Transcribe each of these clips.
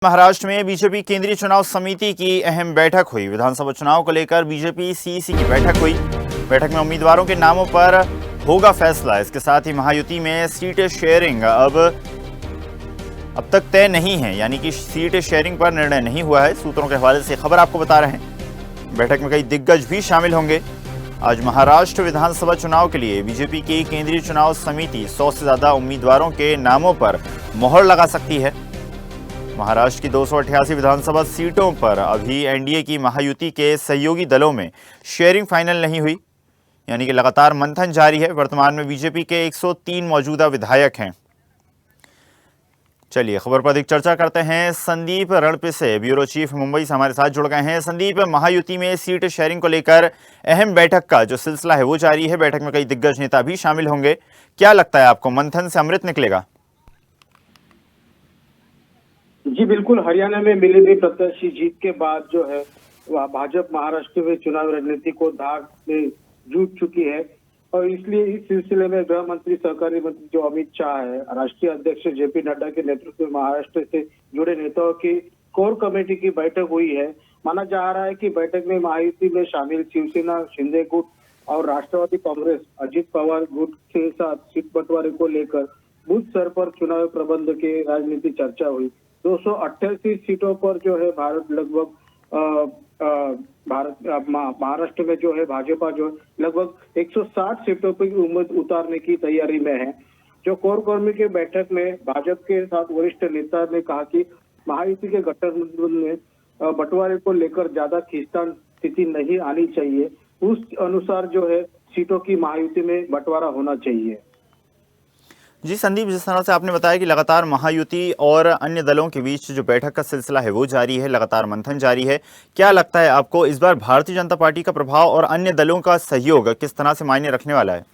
महाराष्ट्र में बीजेपी केंद्रीय चुनाव समिति की अहम बैठक हुई। विधानसभा चुनाव को लेकर बीजेपी सीईसी की बैठक हुई। बैठक में उम्मीदवारों के नामों पर होगा फैसला। इसके साथ ही महायुति में सीट शेयरिंग अब तक तय नहीं है, यानी कि सीट शेयरिंग पर निर्णय नहीं हुआ है। सूत्रों के हवाले से खबर आपको बता रहे हैं। बैठक में कई दिग्गज भी शामिल होंगे। आज महाराष्ट्र विधानसभा चुनाव के लिए बीजेपी की केंद्रीय चुनाव समिति 100 से ज्यादा उम्मीदवारों के नामों पर मोहर लगा सकती है। महाराष्ट्र की 288 विधानसभा सीटों पर अभी एनडीए की महायुति के सहयोगी दलों में शेयरिंग फाइनल नहीं हुई, यानी कि लगातार मंथन जारी है। वर्तमान में बीजेपी के 103 मौजूदा विधायक हैं। चलिए खबर पर अधिक चर्चा करते हैं। संदीप रणपिसे, ब्यूरो चीफ मुंबई से हमारे साथ जुड़ गए हैं। संदीप, महायुति में सीट शेयरिंग को लेकर अहम बैठक का जो सिलसिला है वो जारी है। बैठक में कई दिग्गज नेता भी शामिल होंगे। क्या लगता है आपको, मंथन से अमृत निकलेगा? जी बिल्कुल, हरियाणा में मिली हुई प्रत्याशी जीत के बाद जो है वह भाजपा महाराष्ट्र में चुनाव रणनीति को दाग में जूट चुकी है और इसलिए इस सिलसिले में गृह मंत्री सहकारी मंत्री जो अमित शाह है, राष्ट्रीय अध्यक्ष जेपी नड्डा के नेतृत्व में महाराष्ट्र से जुड़े नेताओं की कोर कमेटी की बैठक हुई है। माना जा रहा है कि बैठक में महायुति में शामिल शिवसेना, शिंदे गुट और राष्ट्रवादी कांग्रेस अजित पवार गुट के साथ सीट बंटवारे को लेकर बूथ स्तर पर चुनाव प्रबंध की राजनीति चर्चा हुई। 288 सीटों पर जो है महाराष्ट्र में जो है भाजपा जो लगभग 160 सीटों पर उम्मीद उतारने की तैयारी में है। जो कोर कमेटी की बैठक में भाजपा के साथ वरिष्ठ नेता ने कहा कि महायुति के गठबंधन में बंटवारे को लेकर ज्यादा खींचतान स्थिति नहीं आनी चाहिए। उस अनुसार जो है सीटों की महायुति में बंटवारा होना चाहिए। जी संदीप, जिस तरह से आपने बताया कि लगातार महायुति और अन्य दलों के बीच जो बैठक का सिलसिला है वो जारी है, लगातार मंथन जारी है। क्या लगता है आपको, इस बार भारतीय जनता पार्टी का प्रभाव और अन्य दलों का सहयोग किस तरह से मायने रखने वाला है?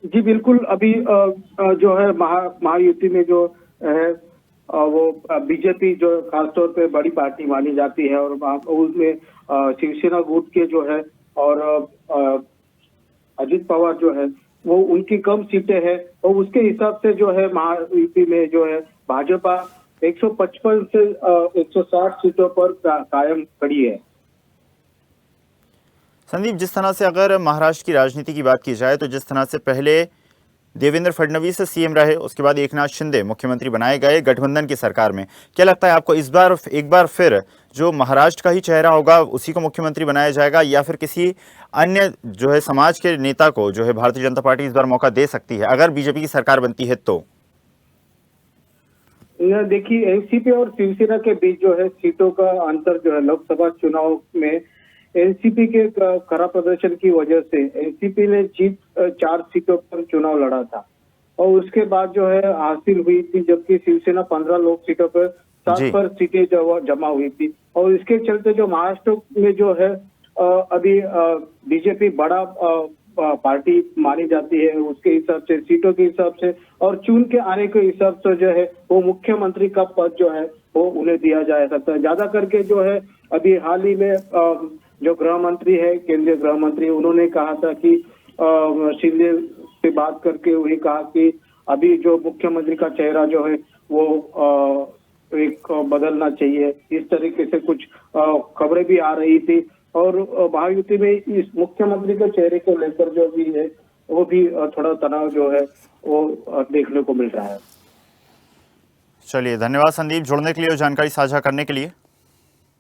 जी बिल्कुल, अभी जो है महायुति में जो है वो बीजेपी जो खासतौर पे बड़ी पार्टी मानी जाती है और उसमें शिवसेना गुट के जो है और अजित पवार जो है वो उनकी कम सीटें हैं और उसके हिसाब से जो है महायुति में जो है भाजपा 155 से 160 सीटों पर कायम खड़ी है। संदीप, जिस तरह से अगर महाराष्ट्र की राजनीति की बात की जाए तो जिस तरह से पहले देवेंद्र फडणवीस सीएम रहे, उसके बाद एकनाथ शिंदे मुख्यमंत्री बनाए गए गठबंधन की सरकार में, क्या लगता है आपको इस बार एक बार फिर जो महाराष्ट्र का ही चेहरा होगा उसी को मुख्यमंत्री बनाया जाएगा या फिर किसी अन्य जो है समाज के नेता को जो है भारतीय जनता पार्टी इस बार मौका दे सकती है अगर बीजेपी की सरकार बनती है तो? देखिए, एनसीपी और शिवसेना के बीच जो है सीटों का अंतर जो है लोकसभा चुनाव में एनसीपी के खराब प्रदर्शन की वजह से एनसीपी ने जीत 4 सीटों पर चुनाव लड़ा था और उसके बाद जो है हासिल हुई थी, जबकि शिवसेना 15 लोक सीटों पर 7 पर सीटें जमा हुई थी और इसके चलते जो महाराष्ट्र में जो है अभी बीजेपी बड़ा पार्टी मानी जाती है, उसके हिसाब से सीटों के हिसाब से और चुन के आने के हिसाब से जो है वो मुख्यमंत्री का पद जो है वो उन्हें दिया जा सकता है। ज्यादा करके जो है अभी हाल ही में जो गृह मंत्री है, केंद्रीय गृह मंत्री, उन्होंने कहा था कि शिंदे से बात करके वही कहा कि अभी जो मुख्यमंत्री का चेहरा जो है वो एक बदलना चाहिए। इस तरीके से कुछ खबरें भी आ रही थी और महायुति में इस मुख्यमंत्री के चेहरे को लेकर जो भी है वो भी थोड़ा तनाव जो है वो देखने को मिल रहा है। चलिए, धन्यवाद संदीप जुड़ने के लिए और जानकारी साझा करने के लिए।